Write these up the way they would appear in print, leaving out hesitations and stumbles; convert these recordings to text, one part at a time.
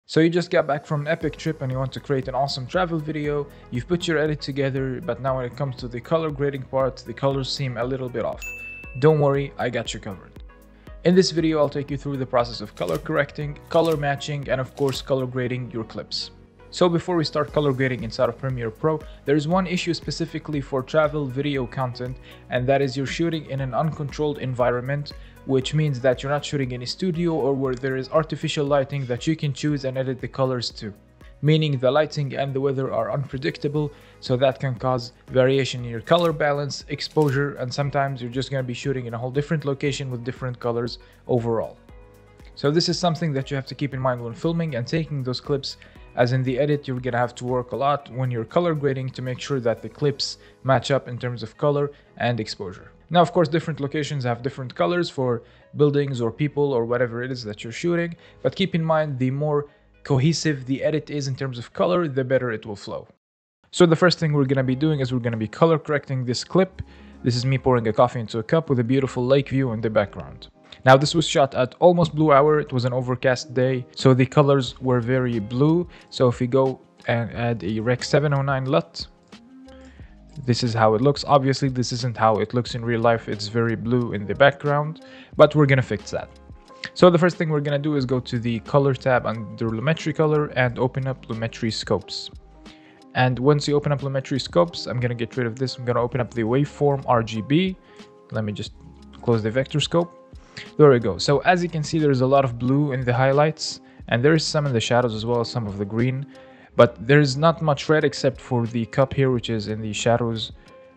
So you just got back from an epic trip and you want to create an awesome travel video. You've put your edit together, but now when it comes to the color grading part, the colors seem a little bit off. Don't worry, I got you covered. In this video, I'll take you through the process of color correcting, color matching, and of course color grading your clips. So before we start color grading inside of Premiere Pro, there is one issue specifically for travel video content, and that is you're shooting in an uncontrolled environment, which means that you're not shooting in a studio or where there is artificial lighting that you can choose and edit the colors to. Meaning the lighting and the weather are unpredictable, so that can cause variation in your color balance, exposure, and sometimes you're just going to be shooting in a whole different location with different colors overall. So this is something that you have to keep in mind when filming and taking those clips, as in the edit you're going to have to work a lot when you're color grading to make sure that the clips match up in terms of color and exposure. Now, of course, different locations have different colors for buildings or people or whatever it is that you're shooting, but keep in mind the more cohesive the edit is in terms of color, the better it will flow. So the first thing we're going to be doing is we're going to be color correcting this clip. This is me pouring a coffee into a cup with a beautiful lake view in the background. Now this was shot at almost blue hour. It was an overcast day, so the colors were very blue. So if we go and add a Rec 709 LUT, this is how it looks. Obviously this isn't how it looks in real life. It's very blue in the background, but we're going to fix that. So the first thing we're going to do is go to the color tab under Lumetri color and open up Lumetri scopes. And once you open up Lumetri scopes, I'm going to get rid of this. I'm going to open up the waveform RGB. Let me just close the vector scope. There we go. So as you can see, there's a lot of blue in the highlights, and there is some in the shadows as well as some of the green, but there's not much red except for the cup here, which is in the shadows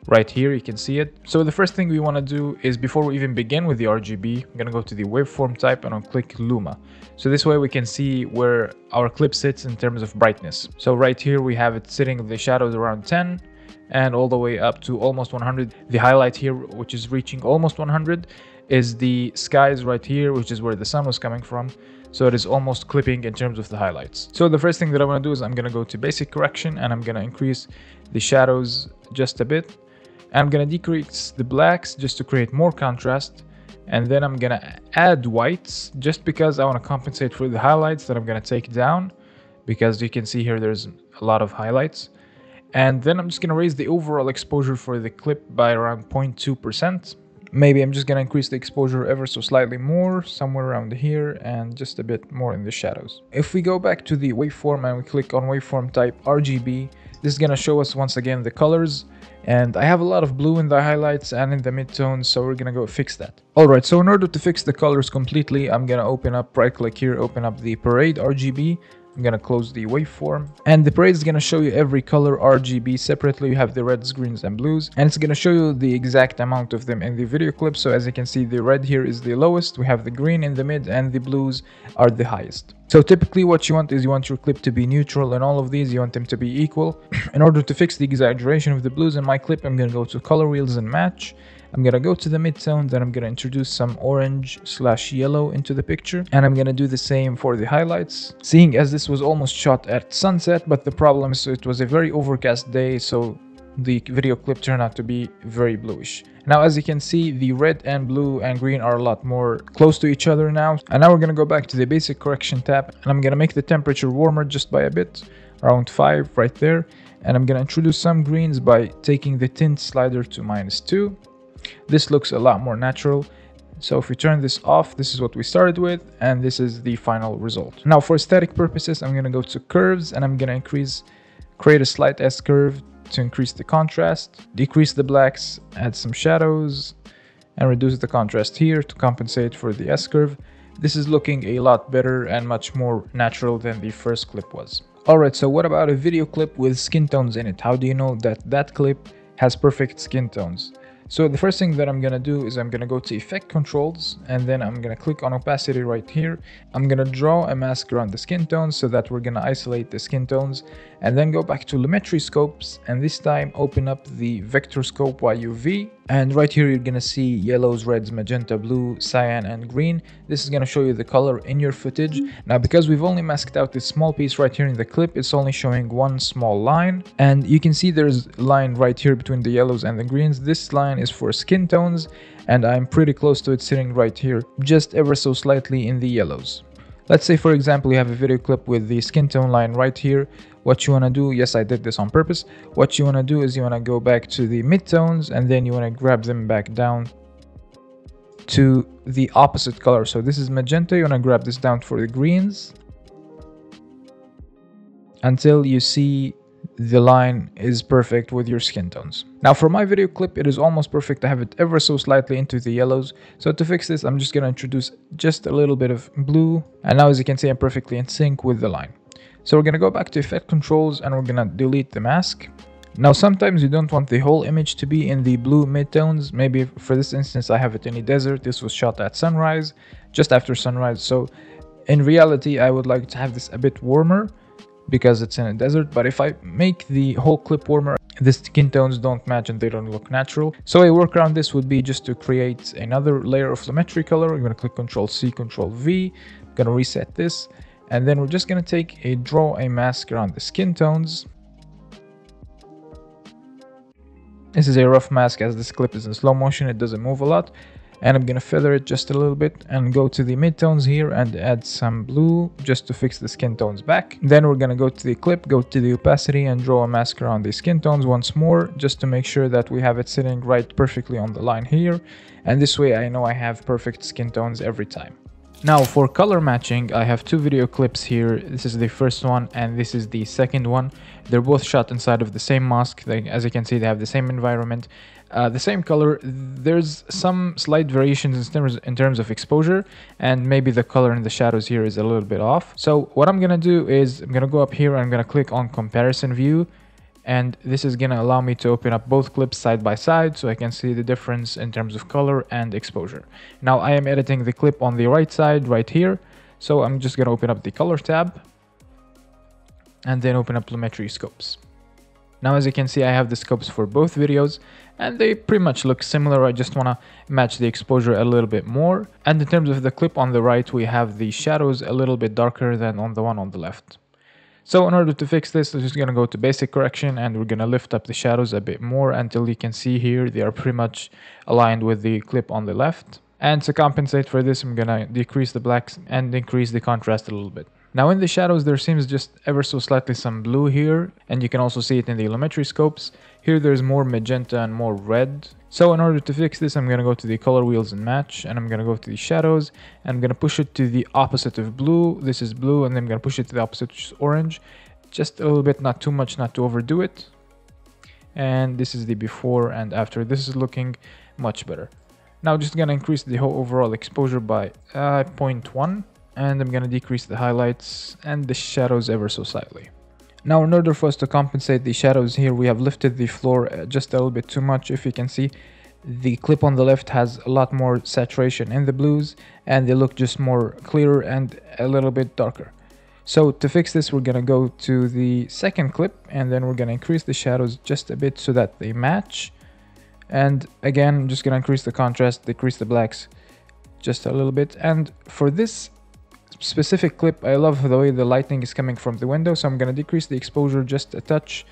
right here. You can see it. So the first thing we want to do is, before we even begin with the RGB, I'm going to go to the waveform type and I'll click Luma. So this way we can see where our clip sits in terms of brightness. So right here we have it sitting in the shadows around 10 and all the way up to almost 100. The highlight here, which is reaching almost 100, is the skies right here, which is where the sun was coming from. So it is almost clipping in terms of the highlights. So the first thing that I want to do is I'm going to go to basic correction and I'm going to increase the shadows just a bit. I'm going to decrease the blacks just to create more contrast. And then I'm going to add whites just because I want to compensate for the highlights that I'm going to take down, because you can see here there's a lot of highlights. And then I'm just going to raise the overall exposure for the clip by around 0.2%. Maybe I'm just going to increase the exposure ever so slightly more, somewhere around here, and just a bit more in the shadows. If we go back to the waveform and we click on waveform type RGB, this is going to show us once again the colors. And I have a lot of blue in the highlights and in the midtones, so we're going to go fix that. Alright, so in order to fix the colors completely, I'm going to open up, right click here, open up the Parade RGB. I'm going to close the waveform, and the parade is going to show you every color RGB separately. You have the reds, greens, and blues, and it's going to show you the exact amount of them in the video clip. So as you can see, the red here is the lowest, we have the green in the mid, and the blues are the highest. So typically what you want is you want your clip to be neutral, and all of these you want them to be equal. In order to fix the exaggeration of the blues in my clip, I'm going to go to color wheels and match. I'm going to go to the midtone, then I'm going to introduce some orange/yellow into the picture, and I'm going to do the same for the highlights. Seeing as this was almost shot at sunset, but the problem is it was a very overcast day, so the video clip turned out to be very bluish. Now as you can see, the red and blue and green are a lot more close to each other now. And now we're going to go back to the basic correction tab, and I'm going to make the temperature warmer just by a bit, around 5 right there. And I'm going to introduce some greens by taking the tint slider to -2. This looks a lot more natural. So if we turn this off, this is what we started with, and this is the final result. Now for aesthetic purposes, I'm going to go to curves, and I'm going to create a slight S curve to increase the contrast, decrease the blacks, add some shadows, and reduce the contrast here to compensate for the S curve. This is looking a lot better and much more natural than the first clip was. Alright, so what about a video clip with skin tones in it? How do you know that that clip has perfect skin tones? So the first thing that I'm going to do is I'm going to go to effect controls, and then I'm going to click on opacity right here. I'm going to draw a mask around the skin tones so that we're going to isolate the skin tones, and then go back to Lumetri scopes, and this time open up the vector scope YUV. And right here you're going to see yellows, reds, magenta, blue, cyan, and green. This is going to show you the color in your footage. Now because we've only masked out this small piece right here in the clip, it's only showing one small line, and you can see there's a line right here between the yellows and the greens. This line is for skin tones, and I'm pretty close to it, sitting right here, just ever so slightly in the yellows. Let's say, for example, you have a video clip with the skin tone line right here. What you want to do, yes, I did this on purpose. What you want to do is you want to go back to the midtones, and then you want to grab them back down to the opposite color. So this is magenta, you want to grab this down for the greens until you see the line is perfect with your skin tones. Now for my video clip, it is almost perfect. I have it ever so slightly into the yellows. So to fix this, I'm just going to introduce just a little bit of blue. And now as you can see, I'm perfectly in sync with the line. So we're going to go back to effect controls and we're going to delete the mask. Now sometimes you don't want the whole image to be in the blue midtones. Maybe for this instance, I have it in a desert. This was shot at sunrise, just after sunrise. So in reality, I would like to have this a bit warmer because it's in a desert. But if I make the whole clip warmer, the skin tones don't match and they don't look natural. So a workaround this would be just to create another layer of lumetri color. We're going to click Ctrl C, Ctrl V. I'm going to reset this. And then we're just going to draw a mask around the skin tones. This is a rough mask as this clip is in slow motion, it doesn't move a lot. And I'm gonna feather it just a little bit and go to the midtones here and add some blue just to fix the skin tones back. Then we're gonna go to the clip, go to the opacity and draw a mask around the skin tones once more, just to make sure that we have it sitting right perfectly on the line here. And this way I know I have perfect skin tones every time. Now for color matching, I have two video clips here. This is the first one and this is the second one. They're both shot inside of the same mosque. As you can see, they have the same environment, the same color. There's some slight variations in terms of exposure, and maybe the color in the shadows here is a little bit off. So what I'm gonna do is I'm gonna go up here and I'm gonna click on comparison view. And this is gonna allow me to open up both clips side by side so I can see the difference in terms of color and exposure. Now I am editing the clip on the right side right here. So I'm just gonna open up the color tab and then open up lumetri scopes. Now as you can see, I have the scopes for both videos and they pretty much look similar. I just wanna match the exposure a little bit more. And in terms of the clip on the right, we have the shadows a little bit darker than on the one on the left. So in order to fix this, we're just going to go to basic correction and we're going to lift up the shadows a bit more until you can see here they are pretty much aligned with the clip on the left. And to compensate for this, I'm going to decrease the blacks and increase the contrast a little bit. Now in the shadows, there seems just ever so slightly some blue here, and you can also see it in the lumetri scopes. Here there's more magenta and more red. So in order to fix this, I'm going to go to the color wheels and match, and I'm going to go to the shadows, and I'm going to push it to the opposite of blue. This is blue, and then I'm going to push it to the opposite, which is orange. Just a little bit, not too much, not to overdo it. And this is the before and after. This is looking much better. Now just going to increase the whole overall exposure by 0.1. And I'm going to decrease the highlights and the shadows ever so slightly. Now in order for us to compensate the shadows here, we have lifted the floor just a little bit too much. If you can see, the clip on the left has a lot more saturation in the blues and they look just more clearer and a little bit darker. So to fix this, we're going to go to the second clip and then we're going to increase the shadows just a bit so that they match. And again, I'm just going to increase the contrast, decrease the blacks just a little bit. And for this specific clip, I love the way the lighting is coming from the window, so I'm going to decrease the exposure just a touch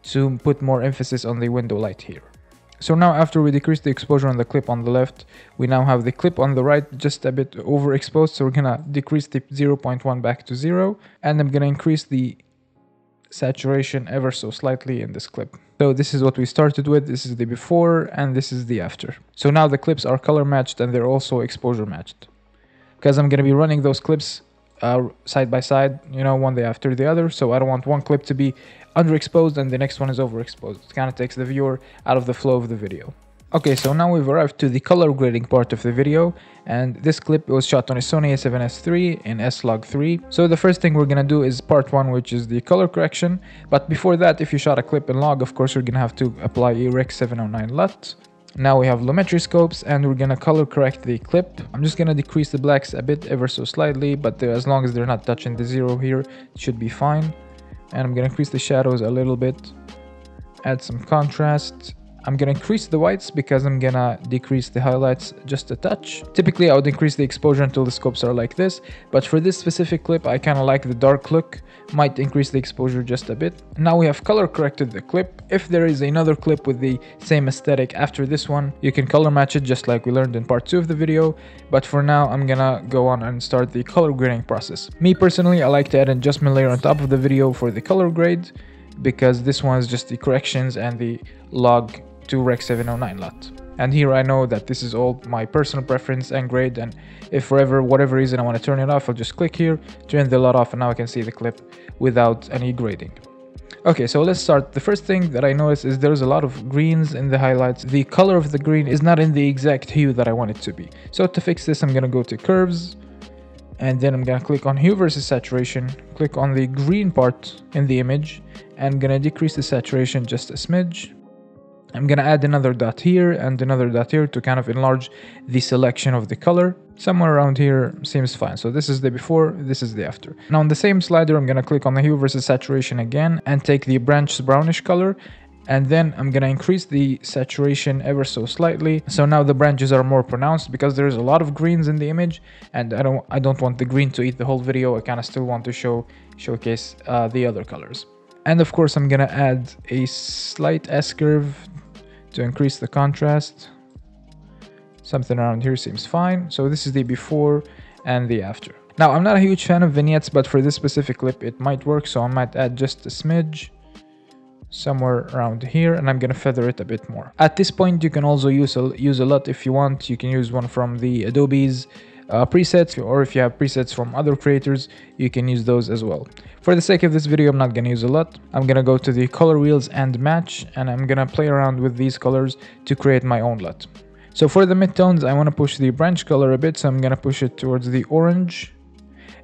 to put more emphasis on the window light here. So now after we decrease the exposure on the clip on the left, we now have the clip on the right just a bit overexposed, so we're going to decrease the 0.1 back to 0, and I'm going to increase the saturation ever so slightly in this clip. So this is what we started with, this is the before and this is the after. So now the clips are color matched and they're also exposure matched, because I'm going to be running those clips side by side, you know, one day after the other. So I don't want one clip to be underexposed and the next one is overexposed. It kind of takes the viewer out of the flow of the video. Okay, so now we've arrived to the color grading part of the video, and this clip was shot on a Sony a7S III in S-Log3. So the first thing we're gonna do is part one, which is the color correction. But before that, if you shot a clip in log, of course, you're gonna have to apply a Rec 709 LUT. Now we have lumetri scopes and we're gonna color correct the clip. I'm just gonna decrease the blacks a bit, ever so slightly, but as long as they're not touching the 0 here, it should be fine. And I'm gonna increase the shadows a little bit, add some contrast. I'm gonna increase the whites because I'm gonna decrease the highlights just a touch. Typically I would increase the exposure until the scopes are like this, but for this specific clip I kind of like the dark look, might increase the exposure just a bit. Now we have color corrected the clip. If there is another clip with the same aesthetic after this one, you can color match it just like we learned in part 2 of the video, but for now I'm gonna go on and start the color grading process. Me personally, I like to add an adjustment layer on top of the video for the color grade, because this one is just the corrections and the log to Rec 709 LUT. And here I know that this is all my personal preference and grade, and if for whatever reason I want to turn it off, I'll just click here, turn the LUT off, and now I can see the clip without any grading. Okay, so let's start. The first thing that I noticed is there's a lot of greens in the highlights. The color of the green is not in the exact hue that I want it to be. So to fix this, I'm gonna go to curves, and then I'm gonna click on hue versus saturation, click on the green part in the image, and I'm gonna decrease the saturation just a smidge. I'm gonna add another dot here and another dot here to kind of enlarge the selection of the color. Somewhere around here seems fine. So this is the before, this is the after. Now on the same slider, I'm gonna click on the hue versus saturation again and take the branched brownish color, and then I'm gonna increase the saturation ever so slightly. So now the branches are more pronounced because there's a lot of greens in the image, and I don't want the green to eat the whole video. I kind of still want to showcase the other colors. And of course, I'm gonna add a slight S-curve to increase the contrast. Something around here seems fine. So this is the before and the after. Now, I'm not a huge fan of vignettes, but for this specific clip, it might work. So I might add just a smidge somewhere around here, and I'm gonna feather it a bit more. At this point, you can also use a LUT if you want. You can use one from the Adobe's presets, or if you have presets from other creators, you can use those as well. For the sake of this video, I'm not gonna use a LUT. I'm gonna go to the color wheels and match, and I'm gonna play around with these colors to create my own LUT. So for the midtones, I want to push the branch color a bit, so I'm gonna push it towards the orange.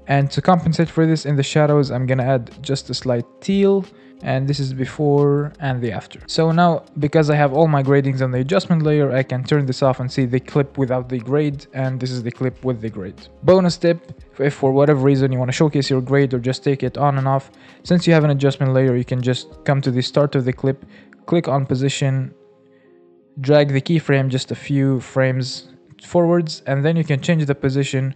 And to compensate for this in the shadows, I'm gonna add just a slight teal, and this is before and the after. So now, because I have all my gradings on the adjustment layer, I can turn this off and see the clip without the grade, and this is the clip with the grade. Bonus tip, if for whatever reason you want to showcase your grade or just take it on and off, since you have an adjustment layer, you can just come to the start of the clip, click on position, drag the keyframe just a few frames forwards, and then you can change the position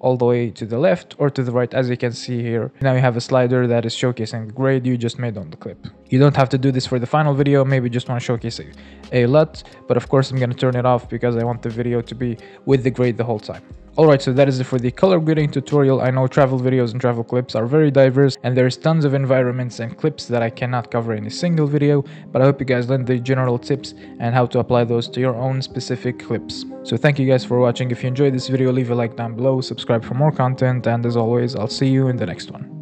all the way to the left or to the right, as you can see here. Now you have a slider that is showcasing the grade you just made on the clip. You don't have to do this for the final video, maybe just want to showcase a LUT, but of course I'm going to turn it off because I want the video to be with the grade the whole time. Alright, so that is it for the color grading tutorial. I know travel videos and travel clips are very diverse, and there's tons of environments and clips that I cannot cover in a single video, but I hope you guys learned the general tips and how to apply those to your own specific clips. So thank you guys for watching. If you enjoyed this video, leave a like down below, subscribe for more content, and as always, I'll see you in the next one.